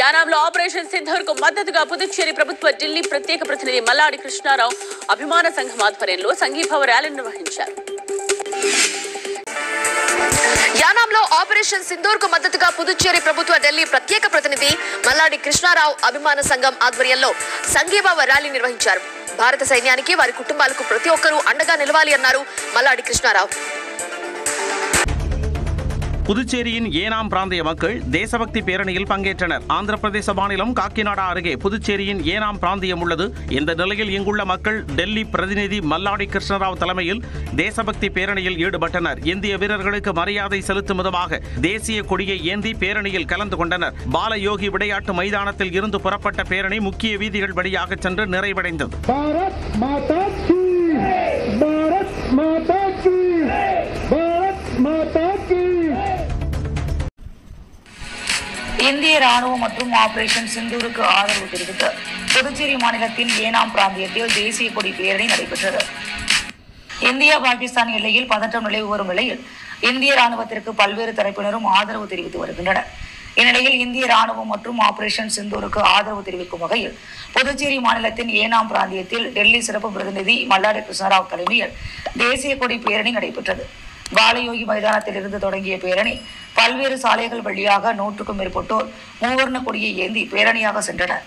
యానాంలో operation Sindoor కు మద్దతుగా పుదుచ్చేరి ప్రభుత్వ ఢిల్లీ ప్రత్యేక ప్రతినిధి మల్లాడి కృష్ణారావు అభిమాన సంఘం ఆధ్వర్యంలో సంఘీభావ ర్యాలీ నిర్వహించారు. యానాంలో ఆపరేషన్ సింధూర్ కు మద్దతుగా పుదుచ్చేరి ప్రభుత్వ ఢిల్లీ ప్రత్యేక ప్రతినిధి మల్లాడి కృష్ణారావు అభిమాన సంఘం ఆధ్వర్యంలో సంఘీభావ ర్యాలీ నిర్వహించారు. భారత సైన్యానికి వారి కుటుంబాలకు ప్రతి ఒక్కరూ అండగా నిలవాలి అన్నారు మల్లాడి కృష్ణారావు. புதுச்சேரியின் ஏனாம் பிராந்திய மக்கள் தேசபக்தி பேரணியில் பங்கேற்றனர். ஆந்திர பிரதேச மாநிலம் காக்கிநாடா அருகே புதுச்சேரியின் ஏனாம் பிராந்தியம் உள்ளது. இந்த நிலையில் இங்குள்ள மக்கள் டெல்லி பிரதிநிதி மல்லாடி கிருஷ்ணராவ் தலைமையில் தேசபக்தி பேரணியில் ஈடுபட்டனர். இந்திய வீரர்களுக்கு மரியாதை செலுத்தும் விதமாக தேசிய கொடியை ஏந்தி பேரணியில் கலந்து கொண்டனர். பாலயோகி விளையாட்டு மைதானத்தில் இருந்து புறப்பட்ட பேரணி முக்கிய வீதிகள் வழியாக சென்று நிறைவடைந்தது. இந்திய ராணுவம் மற்றும் ஆபரேஷன் சிந்தூருக்கு ஆதரவு தெரிவித்து புதுச்சேரி மாநிலத்தின் ஏனாம் பிராந்தியத்தில் தேசிய கொடி பேரணி நடைபெற்றது. இந்தியா பாகிஸ்தான் எல்லையில் பதற்றம் நிலவி வரும் நிலையில் இந்திய ராணுவத்திற்கு பல்வேறு தரப்பினரும் ஆதரவு தெரிவித்து வருகின்றனர். இந்நிலையில் இந்திய ராணுவம் மற்றும் ஆபரேஷன் சிந்தூருக்கு ஆதரவு தெரிவிக்கும் வகையில் புதுச்சேரி மாநிலத்தின் ஏனாம் பிராந்தியத்தில் டெல்லி சிறப்பு பிரதிநிதி மல்லாடி கிருஷ்ணராவ் தலைமையில் தேசிய கொடி பேரணி நடைபெற்றது. பாலயோகி மைதானத்தில் இருந்து தொடங்கிய பேரணி பல்வேறு சாலைகள் வழியாக 100க்கும் மேற்பட்டோர் மூவர்ண கொடியை ஏந்தி பேரணியாக சென்றனர்.